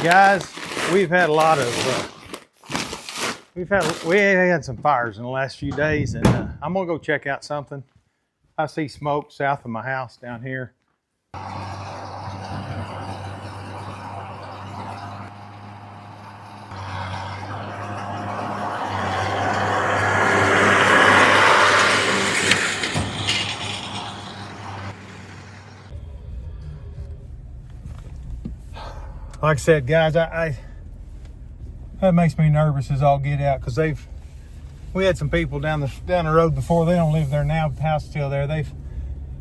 Guys, we've had a lot of we had some fires in the last few days, and I'm gonna go check out something. I see smoke south of my house down here. Like I said, guys, I that makes me nervous as all get out, because we had some people down the road before. They don't live there now, but the house is still there.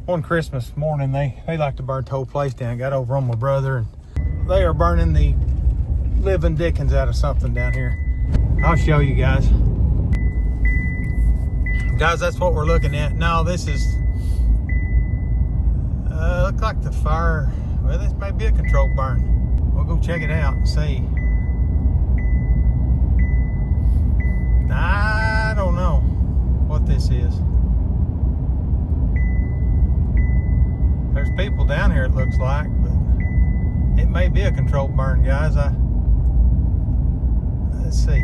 On Christmas morning they like to burn the whole place down. Got over on my brother, and they are burning the living dickens out of something down here. I'll show you guys. Guys, that's what we're looking at. Now this is looks like the fire. Well, this may be a controlled burn. We'll go check it out and see. I don't know what this is. There's people down here, it looks like, but it may be a controlled burn, guys. Let's see.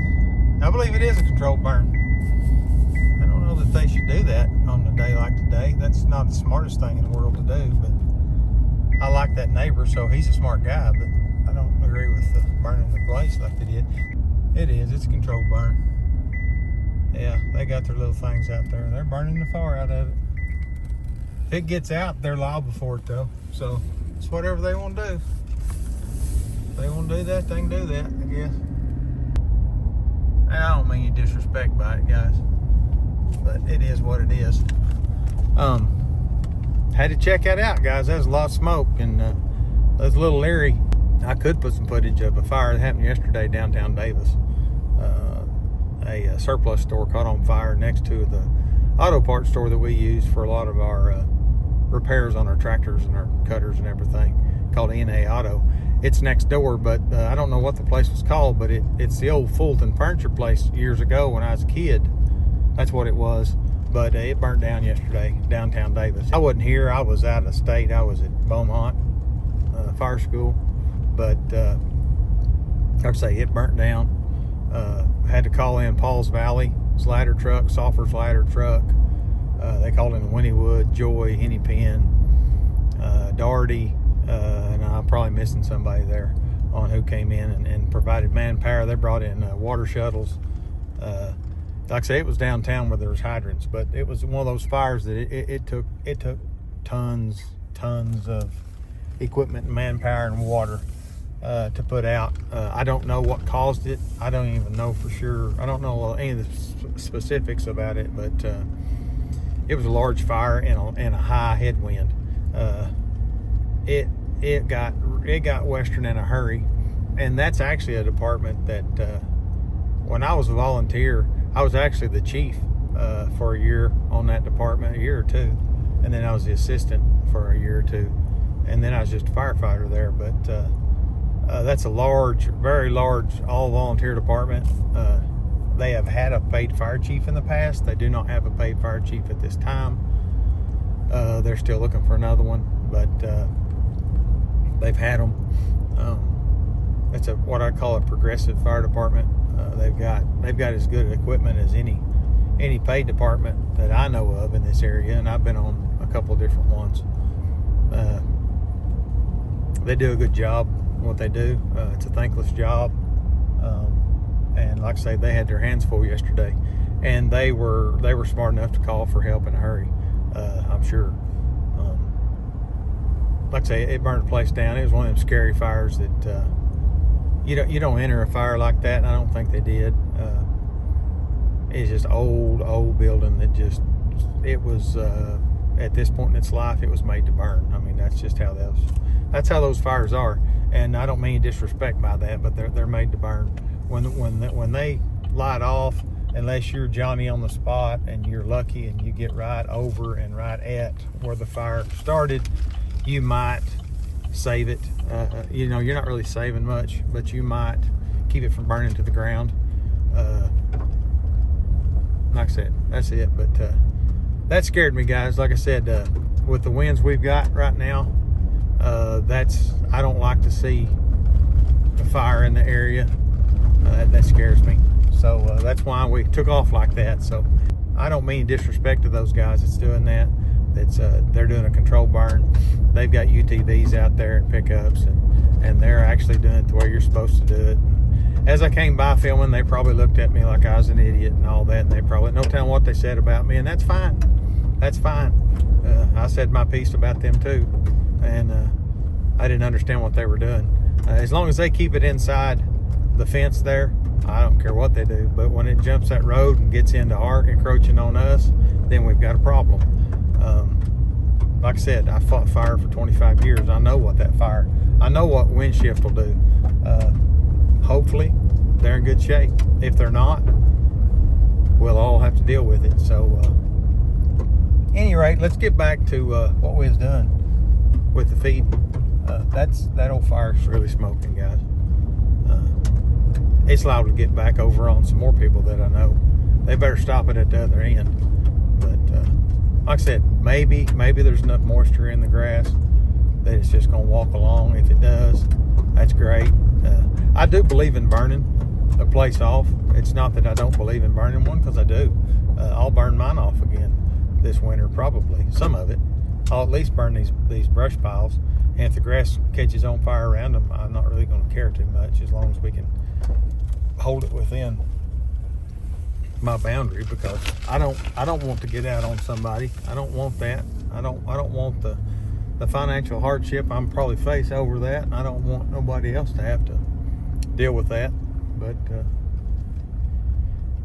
I believe it is a controlled burn. I don't know that they should do that on a day like today. That's not the smartest thing in the world to do, but I like that neighbor, so he's a smart guy, but I don't agree with burning the place like they did. It is. It's a controlled burn. Yeah, they got their little things out there. They're burning the fire out of it. If it gets out, they're liable for it, though. So it's whatever they want to do. If they want to do that, they can do that, I guess. And I don't mean any disrespect by it, guys, but it is what it is. Had to check that out, guys. That was a lot of smoke, and that was a little leery. I could put some footage of a fire that happened yesterday downtown Davis. A surplus store caught on fire next to the auto parts store that we use for a lot of our repairs on our tractors and our cutters and everything, called NA Auto. It's next door, but I don't know what the place was called, but it's the old Fulton furniture place years ago when I was a kid. That's what it was. But it burnt down yesterday, downtown Davis. I wasn't here. I was out of state. I was at Beaumont Fire School. But like I say, it burnt down. Had to call in Paul's Valley ladder truck, Soffers ladder truck. They called in Winniewood, Joy, Henny Penn, Darty, and I'm probably missing somebody there on who came in and provided manpower. They brought in water shuttles. Like I say, it was downtown where there was hydrants, but it was one of those fires that it took tons of equipment and manpower and water to put out. I don't know what caused it. I don't even know for sure. I don't know any of the specifics about it, but it was a large fire and a high headwind. It got western in a hurry, and that's actually a department that when I was a volunteer, I was actually the chief for a year on that department, a year or two, and then I was the assistant for a year or two, and then I was just a firefighter there. But that's a large, very large, all-volunteer department. They have had a paid fire chief in the past. They do not have a paid fire chief at this time. They're still looking for another one, but they've had them. It's what I call a progressive fire department. They've got as good equipment as any paid department that I know of in this area, and I've been on a couple of different ones. They do a good job what they do. It's a thankless job, and like I say, they had their hands full yesterday, and they were smart enough to call for help in a hurry. I'm sure. Like I say, it burned the place down. It was one of them scary fires that you don't enter a fire like that, and I don't think they did. It's just old building that it was at this point in its life, it was made to burn. I mean, that's just how those fires are. And I don't mean disrespect by that, but they're made to burn. When they light off, unless you're Johnny on the spot and you're lucky and you get right over and right at where the fire started, you might save it. You're not really saving much, but you might keep it from burning to the ground. Like I said, that's it. But that scared me, guys. Like I said, with the winds we've got right now, I don't like to see the fire in the area. That scares me. So that's why we took off like that. So I don't mean disrespect to those guys that's doing that. They're doing a controlled burn. They've got UTVs out there and pickups, and they're actually doing it the way you're supposed to do it. And as I came by filming, they probably looked at me like I was an idiot and all that, and they probably no telling what they said about me, and that's fine. That's fine. I said my piece about them too, and I didn't understand what they were doing. As long as they keep it inside the fence there, I don't care what they do. But when it jumps that road and gets into our encroaching on us, then we've got a problem. Like I said, I fought fire for 25 years. I know what I know what wind shift will do. Hopefully they're in good shape. If they're not, we'll all have to deal with it. So any rate, let's get back to what we was doing with the feed. That old fire's really smoking, guys. It's liable to get back over on some more people that I know. They better stop it at the other end. But like I said, maybe there's enough moisture in the grass that it's just going to walk along. If it does, that's great. I do believe in burning a place off. It's not that I don't believe in burning one, because I do. I'll burn mine off again this winter, probably. Some of it. I'll at least burn these brush piles. And if the grass catches on fire around them, I'm not really going to care too much, as long as we can hold it within my boundary, because I don't want to get out on somebody. I don't want that. I don't want the financial hardship I'm probably face over that. I don't want nobody else to have to deal with that. But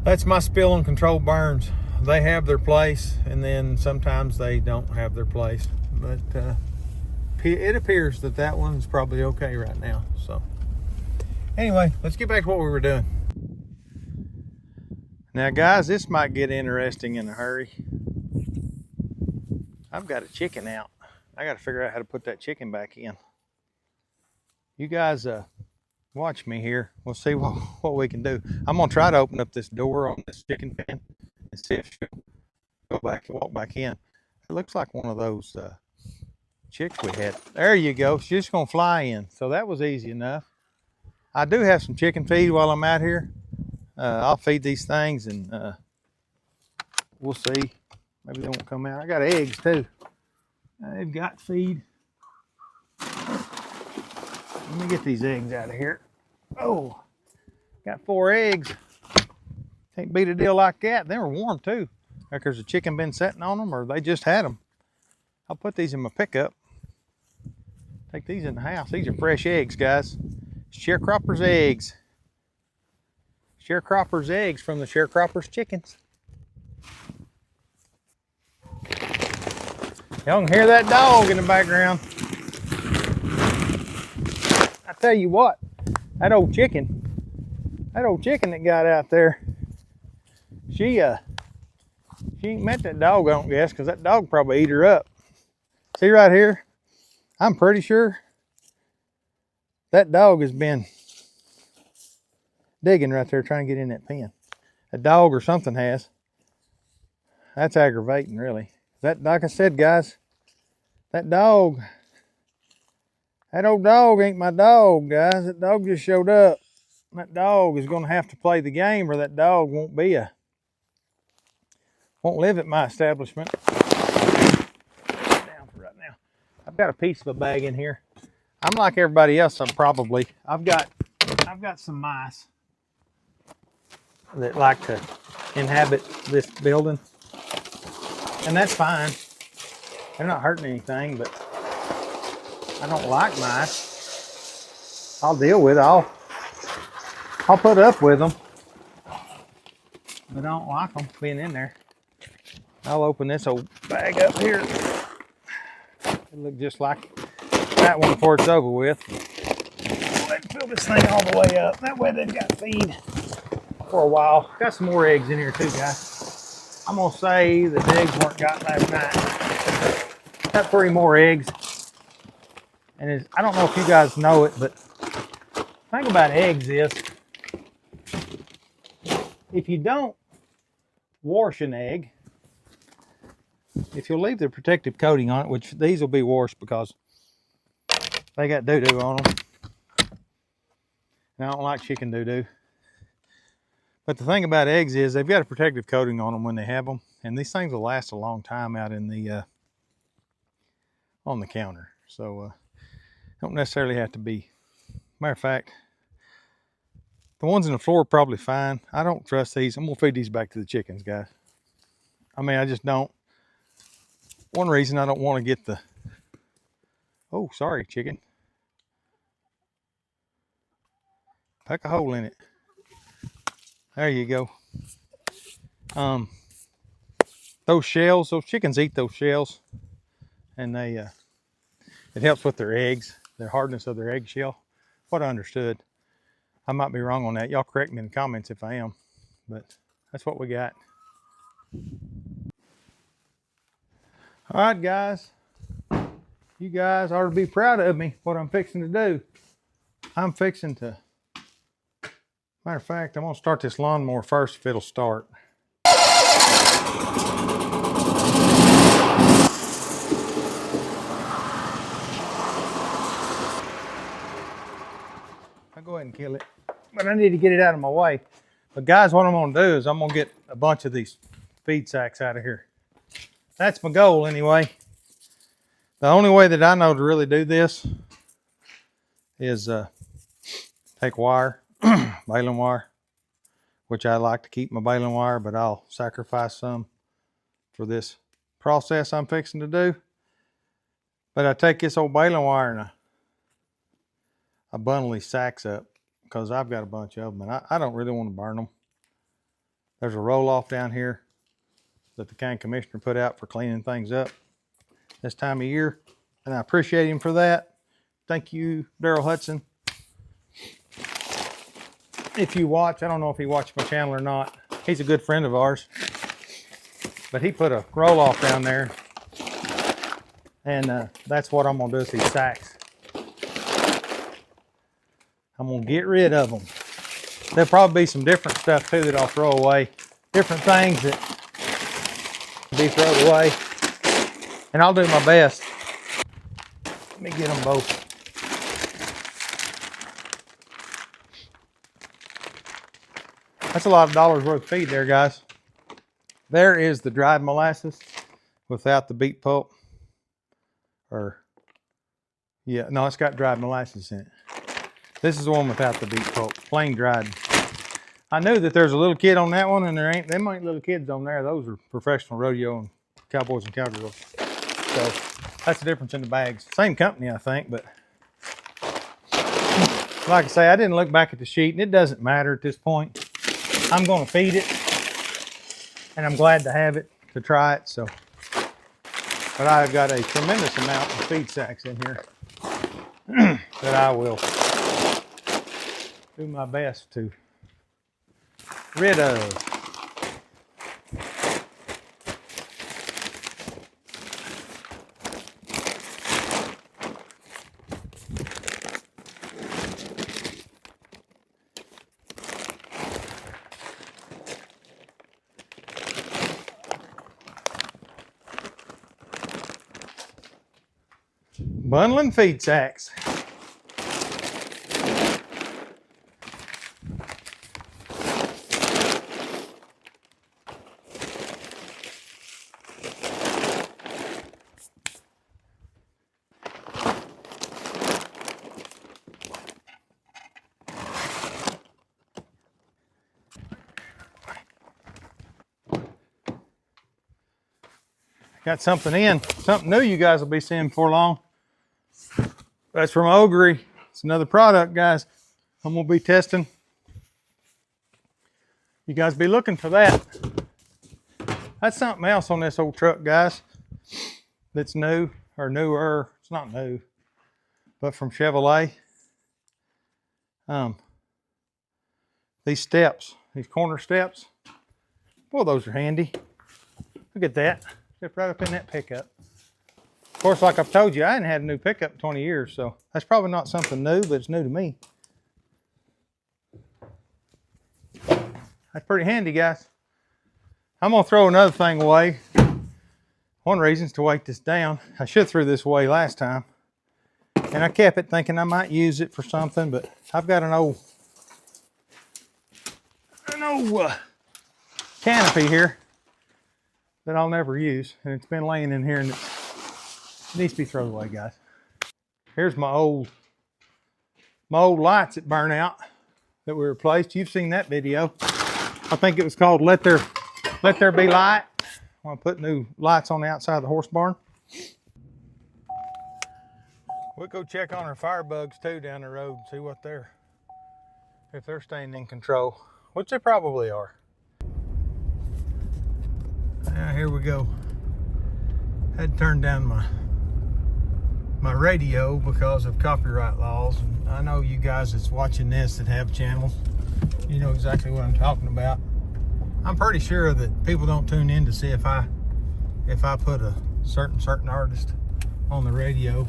that's my spill on controlled burns. They have their place, and then sometimes they don't have their place. But it appears that one's probably okay right now. So anyway, let's get back to what we were doing. Now guys, this might get interesting in a hurry. I've got a chicken out. I got to figure out how to put that chicken back in. You guys watch me here. We'll see what we can do. I'm going to try to open up this door on this chicken pen and see if she'll go back and walk back in. It looks like one of those chicks we had. There you go. She's just going to fly in. So that was easy enough. I do have some chicken feed while I'm out here. I'll feed these things, and we'll see. Maybe they won't come out. I got eggs too. They've got feed. Let me get these eggs out of here. Oh, got 4 eggs. Can't beat a deal like that. They were warm too. Like there's a chicken been sitting on them, or they just had them. I'll put these in my pickup. Take these in the house. These are fresh eggs, guys. Sharecropper's eggs. Sharecropper's eggs from the Sharecropper's chickens. Y'all can hear that dog in the background. I tell you what, that old chicken that got out there, she ain't met that dog, I don't guess, because that dog probably ate her up. See right here? I'm pretty sure that dog has been digging right there trying to get in that pen. A dog or something has. That's aggravating, really. That, like I said, guys, that old dog ain't my dog, guys. That dog just showed up. That dog is going to have to play the game, or that dog won't live at my establishment. Down for right now. I've got a piece of a bag in here. I'm like everybody else. I've got some mice that like to inhabit this building, and that's fine. They're not hurting anything, but I don't like mice. I'll deal with it. I'll put up with them, but I don't like them being in there. I'll open this old bag up here. It'll look just like that one before it's over with. Let's fill this thing all the way up. That way they've got feed for a while. Got some more eggs in here too, guys. I'm gonna say that the eggs weren't got last night. Got 3 more eggs. And I don't know if you guys know it, but the thing about eggs is, if you don't wash an egg, if you'll leave the protective coating on it, which these will be washed because they got doo-doo on them. And I don't like chicken doo-doo. But the thing about eggs is they've got a protective coating on them when they have them. And these things will last a long time out in the on the counter. So don't necessarily have to be. Matter of fact, the ones in the floor are probably fine. I don't trust these. I'm gonna feed these back to the chickens, guys. I mean, I just don't. One reason I don't want to get the, oh, sorry, chicken. Poke a hole in it. There you go. Those shells, those chickens eat those shells, and they it helps with their eggs, their hardness of their eggshell. What I understood. I might be wrong on that. Y'all correct me in the comments if I am, but that's what we got. All right, guys. You guys ought to be proud of me, what I'm fixing to do. I'm fixing to, matter of fact, I'm gonna start this lawnmower first if it'll start. I'll go ahead and kill it, but I need to get it out of my way. But guys, what I'm gonna do is I'm gonna get a bunch of these feed sacks out of here. That's my goal anyway. The only way that I know to really do this is take wire, baling wire, which I like to keep my baling wire, but I'll sacrifice some for this process I'm fixing to do. But I take this old baling wire and I bundle these sacks up because I've got a bunch of them and I don't really want to burn them. There's a roll off down here that the county commissioner put out for cleaning things up this time of year, and I appreciate him for that. Thank you, Daryl Hudson. If you watch, I don't know if he watched my channel or not. He's a good friend of ours, but he put a roll off down there, and that's what I'm gonna do is these sacks. I'm gonna get rid of them. There'll probably be some different stuff too that I'll throw away, different things that be thrown away, and I'll do my best. Let me get them both. That's a lot of dollars worth of feed there, guys. There is the dried molasses without the beet pulp. Or, yeah, no, it's got dried molasses in it. This is the one without the beet pulp, plain dried. I knew that there's a little kid on that one, and them ain't little kids on there. Those are professional rodeo and cowboys and cowgirls. So that's the difference in the bags. Same company, I think, but like I say, I didn't look back at the sheet, and it doesn't matter at this point. I'm going to feed it, and I'm glad to have it to try it. So, but I've got a tremendous amount of feed sacks in here that I will do my best to rid of. Bundling feed sacks. Got something in, something new you guys will be seeing before long. That's from Ogre. It's another product, guys. I'm gonna be testing. You guys be looking for that. That's something else on this old truck, guys. That's new or newer. It's not new, but from Chevrolet. These steps, these corner steps. Boy, those are handy. Look at that. Fit right up in that pickup. Of course, like I've told you, I hadn't had a new pickup in 20 years, so that's probably not something new, but it's new to me. That's pretty handy, guys. I'm gonna throw another thing away. One reason is to weight this down. I should have threw this away last time, and I kept it thinking I might use it for something, but I've got an old no canopy here that I'll never use, and it's been laying in here, and it needs to be thrown away, guys. Here's my old lights that burn out that we replaced. You've seen that video. I think it was called Let There Be Light. I want to put new lights on the outside of the horse barn. We'll go check on our firebugs too down the road and see if they're staying in control, which they probably are. Now here we go. Had to turn down my radio because of copyright laws. And I know you guys that's watching this that have channels, you know exactly what I'm talking about. I'm pretty sure that people don't tune in to see if I put a certain artist on the radio,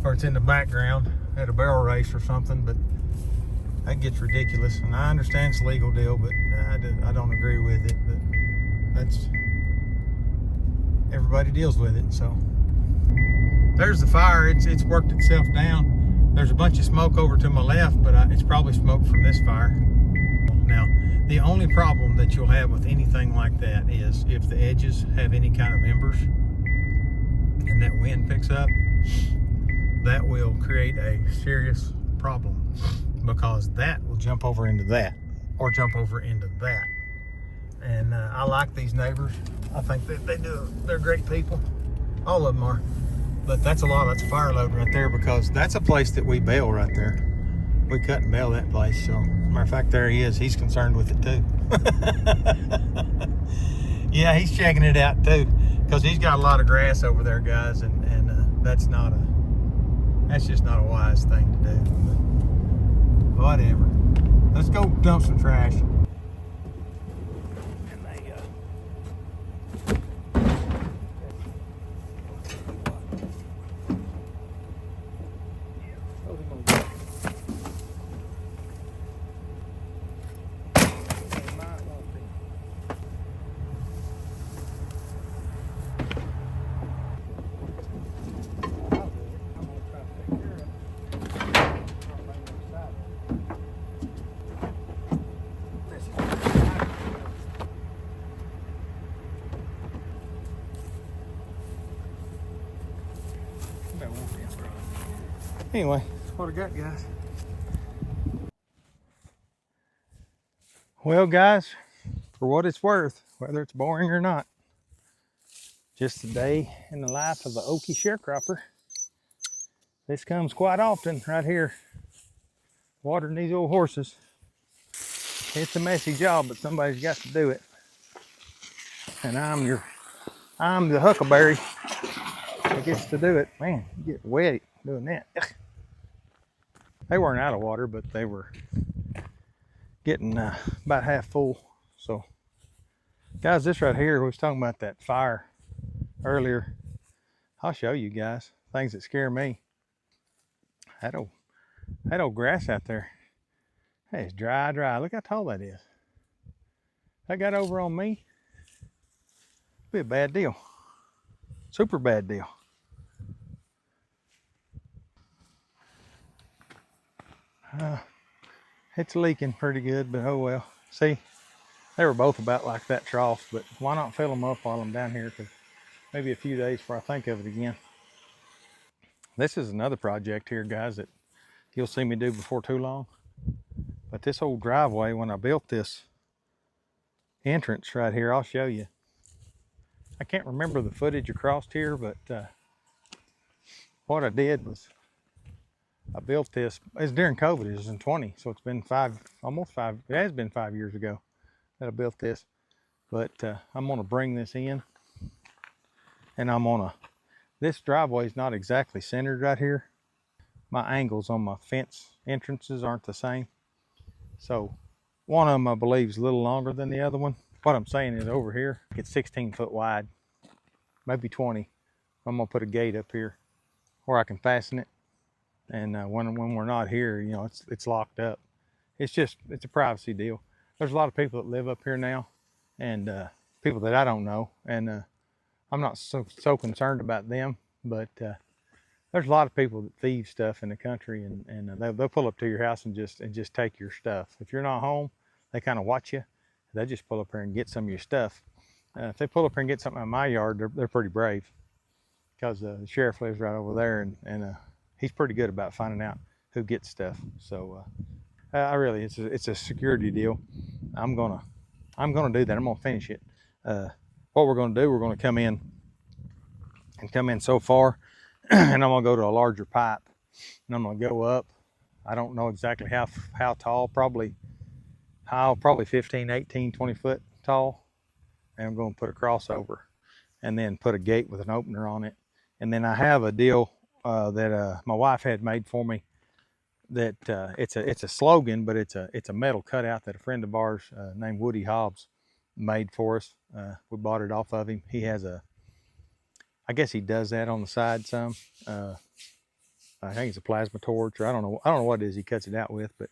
or it's in the background at a barrel race or something, but that gets ridiculous. And I understand it's a legal deal, but I don't agree with it. But that's, everybody deals with it. So there's the fire. It's worked itself down. There's a bunch of smoke over to my left, but it's probably smoke from this fire. Now, the only problem that you'll have with anything like that is if the edges have any kind of embers and that wind picks up, that will create a serious problem, because that will jump over into that or jump over into that. And I like these neighbors. I think that they're great people. All of them are. But that's a fire load right there, because that's a place that we bail right there. We cut and bail that place. So, matter of fact, there he is. He's concerned with it too. Yeah, he's checking it out too, because he's got a lot of grass over there, guys, and that's just not a wise thing to do. But whatever. Let's go dump some trash. Anyway, that's what I got, guys. Well, guys, for what it's worth, whether it's boring or not, just a day in the life of an Okie sharecropper. This comes quite often right here, watering these old horses. It's a messy job, but somebody's got to do it. And I'm the huckleberry that gets to do it. Man, you get wet doing that. Ugh. They weren't out of water, but they were getting about half full. So, guys, this right here, we was talking about that fire earlier. I'll show you guys things that scare me. That old grass out there, hey, it's dry. Look how tall that is. That got over on me, it'd be a bad deal. Super bad deal. It's leaking pretty good, but oh well. See, they were both about like that trough, but why not fill them up while I'm down here? Because maybe a few days before I think of it again. This is another project here, guys, that you'll see me do before too long. But this old driveway, when I built this entrance right here, I'll show you. I can't remember the footage across here, but what I did was I built this. It's during COVID. It was in 20, so it's been almost five. It has been 5 years ago that I built this. But I'm gonna bring this in, and this driveway is not exactly centered right here. My angles on my fence entrances aren't the same. So one of them, I believe, is a little longer than the other one. What I'm saying is over here, it's 16 foot wide, maybe 20. I'm gonna put a gate up here where I can fasten it. And when we're not here, you know, it's locked up. It's a privacy deal. There's a lot of people that live up here now, and people that I don't know, and I'm not so concerned about them. But there's a lot of people that thieve stuff in the country, and they'll pull up to your house and just take your stuff. If you're not home, they kind of watch you. They just pull up here and get some of your stuff. If they pull up here and get something out of my yard, they're pretty brave, because the sheriff lives right over there, and he's pretty good about finding out who gets stuff. So I really, it's a security deal. I'm gonna do that. I'm gonna finish it. What we're gonna do, we're gonna come in so far, and I'm gonna go to a larger pipe, and I'm gonna go up. I don't know exactly how tall, probably 15, 18, 20 foot tall. And I'm gonna put a crossover, and then put a gate with an opener on it. And then I have a deal that my wife had made for me. That it's a slogan, but it's a metal cutout that a friend of ours named Woody Hobbs made for us. We bought it off of him. He has I guess he does that on the side some. I think it's a plasma torch, or I don't know what it is he cuts it out with, but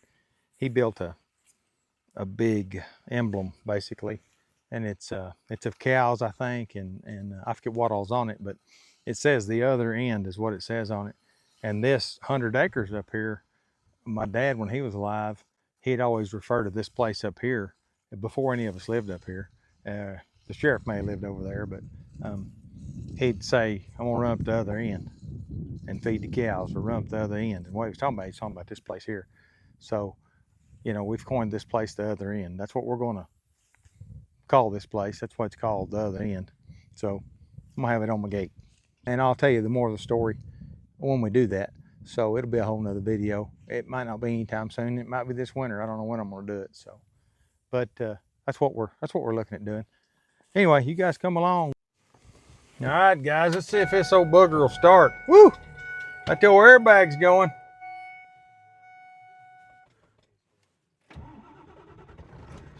he built a big emblem basically, and it's of cows, I think, and I forget what all's on it, but it says the other end is what it says on it. And this 100 acres up here, my dad, when he was alive, he'd always refer to this place up here before any of us lived up here. The sheriff may have lived over there, but he'd say, I'm gonna run up the other end and feed the cows, or run up the other end. And what he's talking about this place here. So, you know, we've coined this place the other end. That's what we're gonna call this place. That's what it's called, the other end. So I'm gonna have it on my gate. And I'll tell you the more of the story when we do that. So it'll be a whole nother video. It might not be anytime soon. It might be this winter. I don't know when I'm gonna do it. So, but that's what we're looking at doing. Anyway, you guys come along. All right, guys, let's see if this old bugger will start. Woo! That the old airbag's going.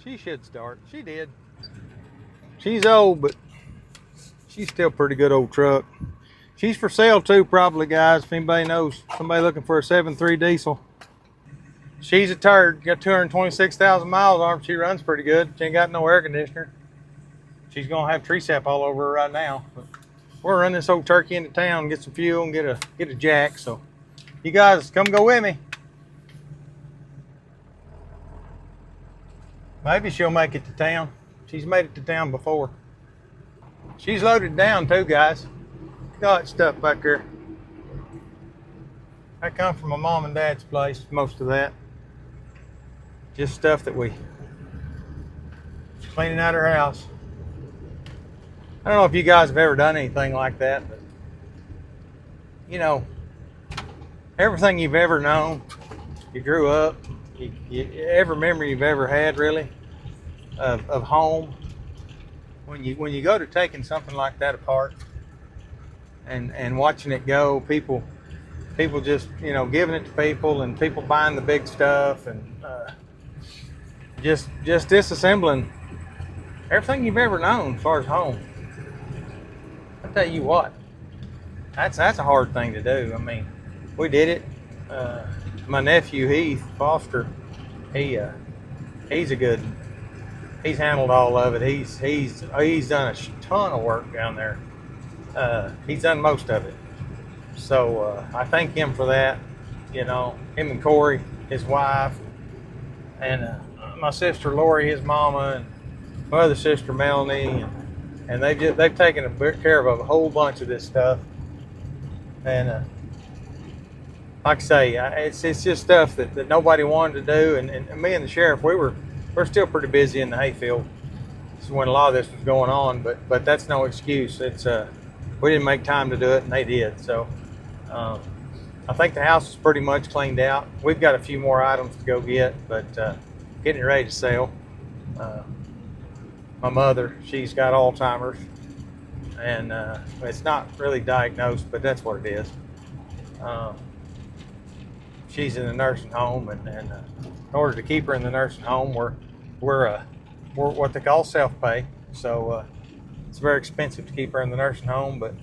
She should start. She did. She's old, but she's still a pretty good old truck. She's for sale too, probably, guys. If anybody knows somebody looking for a 7.3 diesel. She's a turd. Got 226,000 miles on her. She runs pretty good. She ain't got no air conditioner. She's gonna have tree sap all over her right now. But we're running this old turkey into town, get some fuel, and get a jack. So you guys come go with me. Maybe she'll make it to town. She's made it to town before. She's loaded down too, guys. Got stuff back there. That come from my mom and dad's place, most of that. Just stuff that we cleaning out her house. I don't know if you guys have ever done anything like that, but you know, everything you've ever known, you grew up, every memory you've ever had really of home, when you go to taking something like that apart and watching it go, people just, you know, giving it to people, and people buying the big stuff, and just disassembling everything you've ever known as far as home. I tell you what, that's a hard thing to do. I mean, we did it. My nephew Heath Foster, he's handled all of it. He's done a ton of work down there. He's done most of it. So I thank him for that. You know, him and Corey, his wife, and my sister Lori, his mama, and my other sister Melanie, and they've taken care of a whole bunch of this stuff. And like I say, it's just stuff that nobody wanted to do. And me and the sheriff, we're still pretty busy in the hayfield. This is when a lot of this was going on, but that's no excuse. It's we didn't make time to do it, and they did. So I think the house is pretty much cleaned out. We've got a few more items to go get, but getting it ready to sell. My mother, she's got Alzheimer's, and it's not really diagnosed, but that's what it is. She's in a nursing home, and in order to keep her in the nursing home, we're what they call self-pay. So it's very expensive to keep her in the nursing home, but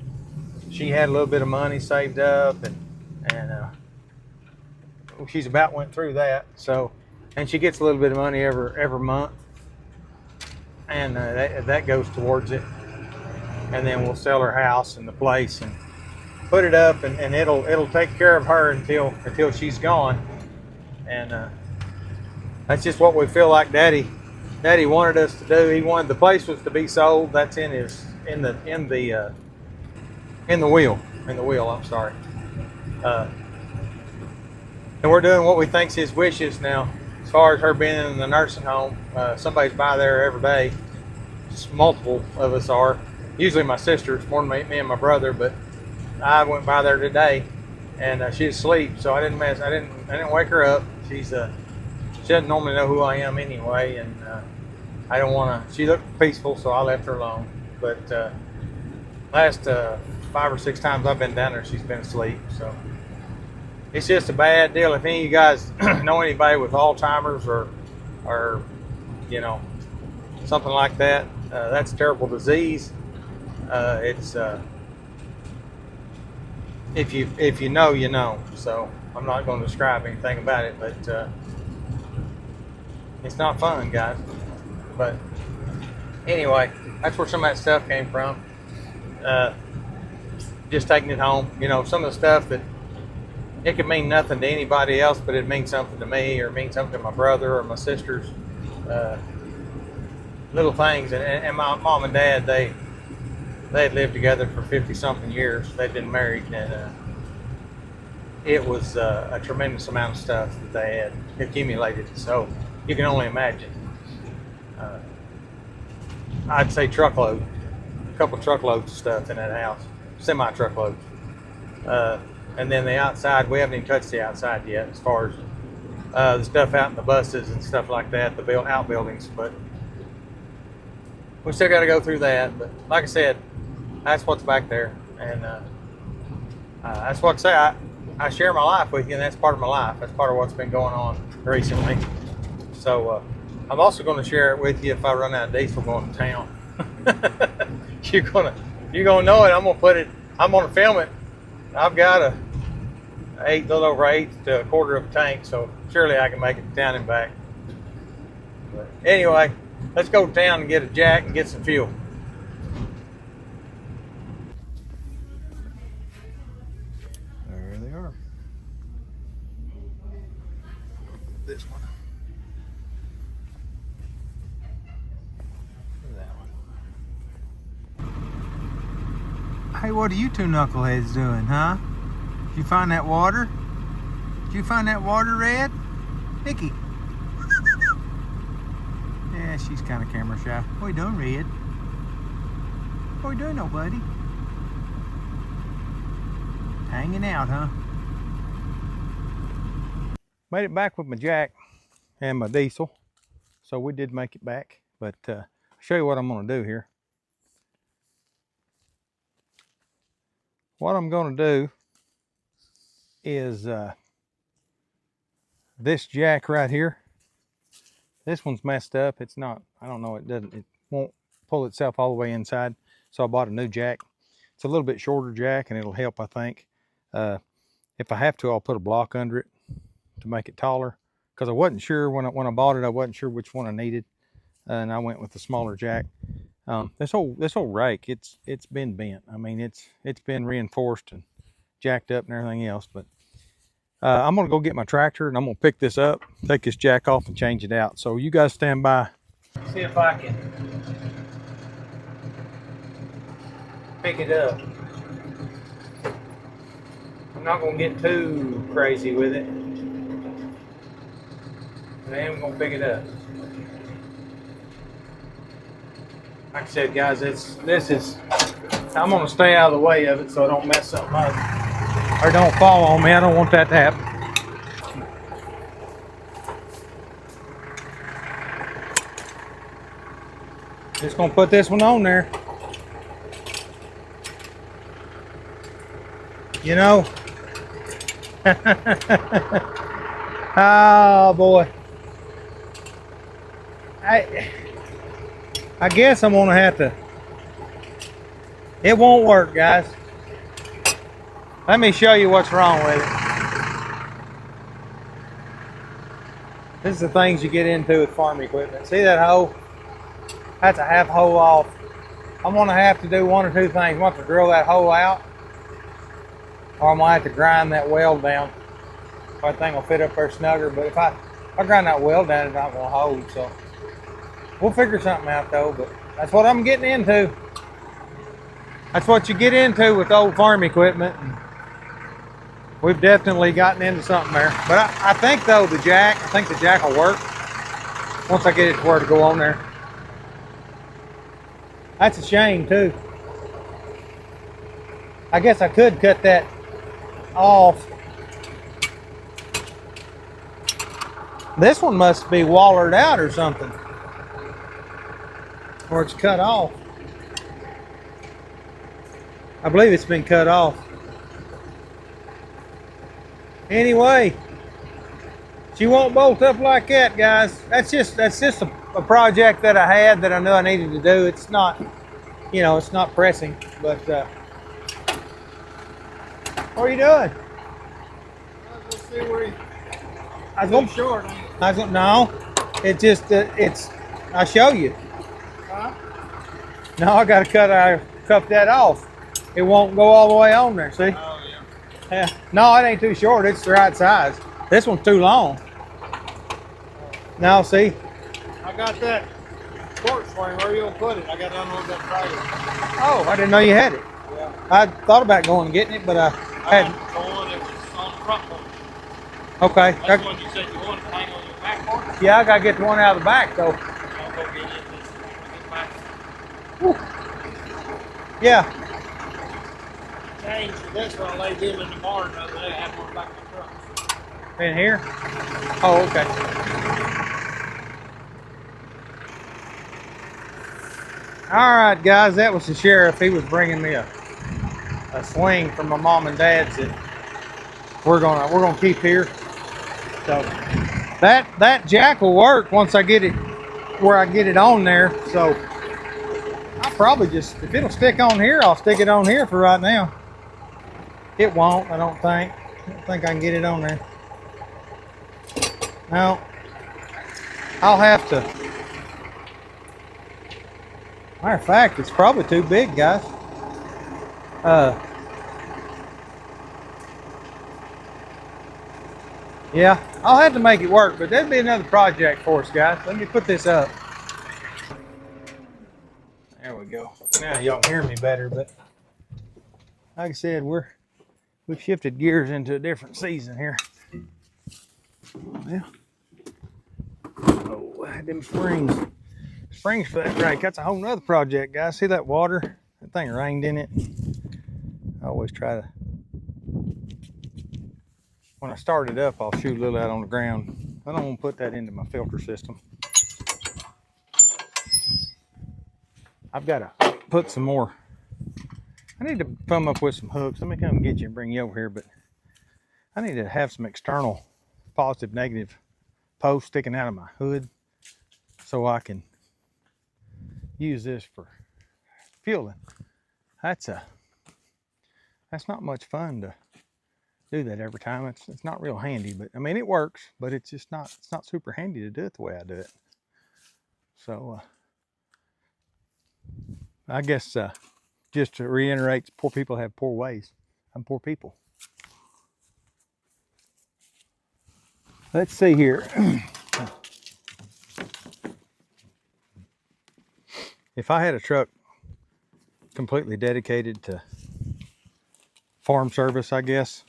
she had a little bit of money saved up, and she's about went through that. So, and she gets a little bit of money every month, and that goes towards it. And then we'll sell her house and the place and put it up, and it'll take care of her until she's gone. And That's just what we feel like Daddy wanted us to do. He wanted the place was to be sold. That's in his in the wheel. In the wheel, I'm sorry. Uh, and we're doing what we think's his wishes now. As far as her being in the nursing home, somebody's by there every day. Just multiple of us are. Usually my sisters, more than me and my brother, but I went by there today, and she's asleep, so I didn't I didn't wake her up. She doesn't normally know who I am anyway, and I don't want to. She looked peaceful, so I left her alone. But last 5 or 6 times I've been down there, she's been asleep. So it's just a bad deal. If any of you guys know anybody with Alzheimer's or you know, something like that, that's a terrible disease. It's if you know, you know. So I'm not going to describe anything about it, but it's not fun, guys. But anyway, that's where some of that stuff came from. Just taking it home. You know, some of the stuff that it could mean nothing to anybody else, but it means something to me, or means something to my brother or my sisters. Little things. And my mom and dad, they had lived together for 50-something years. They'd been married, and it was a tremendous amount of stuff that they had accumulated. So you can only imagine. I'd say truckload, a couple truckloads of stuff in that house, semi-truckloads. And then the outside, we haven't even touched the outside yet, as far as the stuff out in the buses and stuff like that, the outbuildings. But we still got to go through that. But like I said, that's what's back there, and that's what I say. I share my life with you, and that's part of my life. That's part of what's been going on recently. So I'm also going to share it with you if I run out of diesel going to town. you're gonna know it. I'm gonna film it. I've got a little over 8 to a quarter of a tank, so surely I can make it to town and back. But anyway, let's go to town and get a jack and get some fuel. There they are. This one. Hey, what are you two knuckleheads doing, huh? Did you find that water? Did you find that water, Red? Mickey. Yeah, she's kind of camera shy. What are you doing, Red? What are you doing, old buddy? Hanging out, huh? Made it back with my jack and my diesel. So we did make it back. But I'll show you what I'm going to do here. What I'm going to do is this jack right here. This one's messed up. It's not, I don't know, it won't pull itself all the way inside. So I bought a new jack. It's a little bit shorter jack, and it'll help, I think. If I have to, I'll put a block under it to make it taller, because I wasn't sure when I bought it. I wasn't sure which one I needed, and I went with the smaller jack. This whole rake, it's been bent. I mean, it's been reinforced and jacked up and everything else. But I'm gonna go get my tractor, and I'm gonna pick this up, take this jack off, and change it out. So you guys stand by. See if I can pick it up. I'm not gonna get too crazy with it. But I am gonna pick it up. Like I said, guys, I'm gonna stay out of the way of it so I don't mess something up or don't fall on me. I don't want that to happen. Just gonna put this one on there. You know. Oh boy. I guess I'm gonna have to. It won't work, guys. Let me show you what's wrong with it. This is the things you get into with farm equipment. See that hole? That's a half hole off. I'm gonna have to do one or two things. I'm gonna have to drill that hole out, or I'm gonna have to grind that weld down. That thing will fit up there snugger. But if I I grind that well down, it's not gonna hold, so we'll figure something out though, but that's what I'm getting into. That's what you get into with old farm equipment. We've definitely gotten into something there. But I think though the jack will work once I get it to where to go on there. That's a shame too. I guess I could cut that off. This one must be wallered out or something. Or it's cut off. I believe it's been cut off. Anyway, she won't bolt up like that, guys. That's just a project that I had that I knew I needed to do. It's not, you know, it's not pressing. But what are you doing? Let's see where I was going short. no, it just it's. I'll show you. Huh? No, I got to cut that off. It won't go all the way on there. See? Oh yeah. Yeah. No, it ain't too short. It's the right size. This one's too long. Now, see? I got that torch swing. Where you gonna put it? I got to unload that trailer. Oh, I didn't know you had it. Yeah. I thought about going and getting it, but I hadn't. The one that was on the front porch. Okay. That's the one you said you wanted to hang on your back porch. Yeah, I got to get the one out of the back, though. I'll go get it this get back. Whew. Yeah. Change this one. I laid them in the barn the other day. I had one back in the truck. In here? Oh, okay. All right, guys, that was the sheriff. He was bringing me a swing from my mom and dad's that we're gonna keep here. So that jack will work once I get it where I get it on there. So I'll probably just, if it'll stick on here, I'll stick it on here for right now. It won't, I don't think. I don't think I can get it on there. No, I'll have to. Matter of fact, it's probably too big, guys. Yeah, I'll have to make it work, but that'd be another project for us, guys. Let me put this up. There we go. Now y'all can hear me better, but like I said, we've shifted gears into a different season here. Yeah. Oh, them springs for that drake. That's a whole nother project, guys. See that water? That thing rained in it. I always try to, when I start it up, I'll shoot a little out on the ground. I don't want to put that into my filter system. I've got to put some more. I need to come up with some hooks. Let me come get you and bring you over here, but I need to have some external positive, negative posts sticking out of my hood so I can use this for fueling. That's not much fun to do that every time. It's not real handy, but I mean it works, but it's just not super handy to do it the way I do it. So I guess just to reiterate, poor people have poor ways. I'm poor people. Let's see here. If I had a truck completely dedicated to farm service, I guess,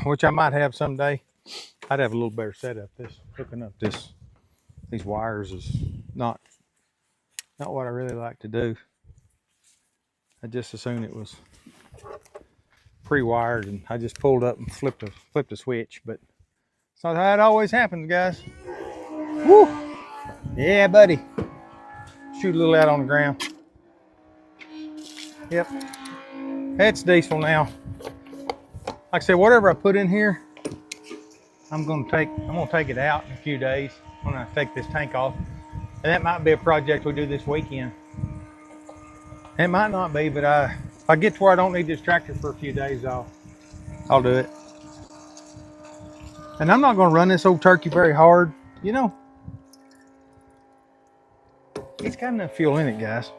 which I might have someday, I'd have a little better setup. This hooking up these wires is not what I really like to do. I just assumed it was pre-wired and I just pulled up and flipped a switch, but it's not how it always happens, guys. Woo! Yeah, buddy. Shoot a little out on the ground. Yep. It's diesel now. Like I said, whatever I put in here, I'm gonna take it out in a few days when I take this tank off. And that might be a project we do this weekend. It might not be, but if I get to where I don't need this tractor for a few days, I'll do it. And I'm not gonna run this old turkey very hard. You know, it's got enough fuel in it, guys.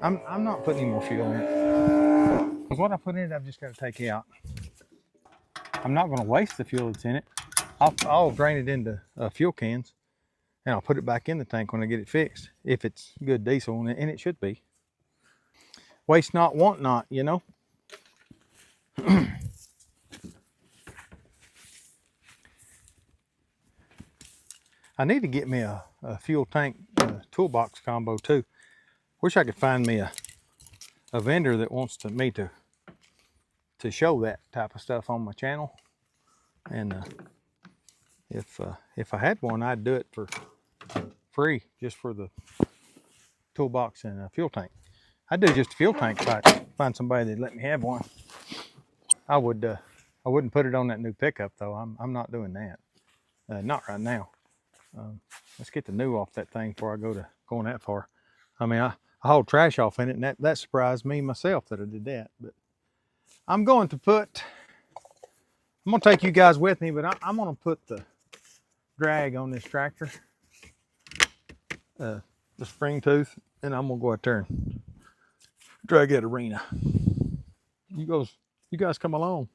I'm not putting any more fuel in it. Because what I put in it, I've just got to take out. I'm not going to waste the fuel that's in it. I'll drain it into fuel cans and I'll put it back in the tank when I get it fixed, if it's good diesel, and it should be. Waste not, want not, you know. I need to get me a fuel tank toolbox combo too. Wish I could find me a vendor that wants me to show that type of stuff on my channel. And if I had one, I'd do it for free, just for the toolbox and a fuel tank. I'd do just a fuel tank if I could find somebody that'd let me have one. I wouldn't put it on that new pickup though. I'm not doing that. Not right now. Let's get the new off that thing before I go to going that far. I mean, I hauled trash off in it, and that surprised me myself that I did that. But I'm going to take you guys with me, but I'm going to put the drag on this tractor, the spring tooth, and I'm going to go out there and drag that arena. You guys come along.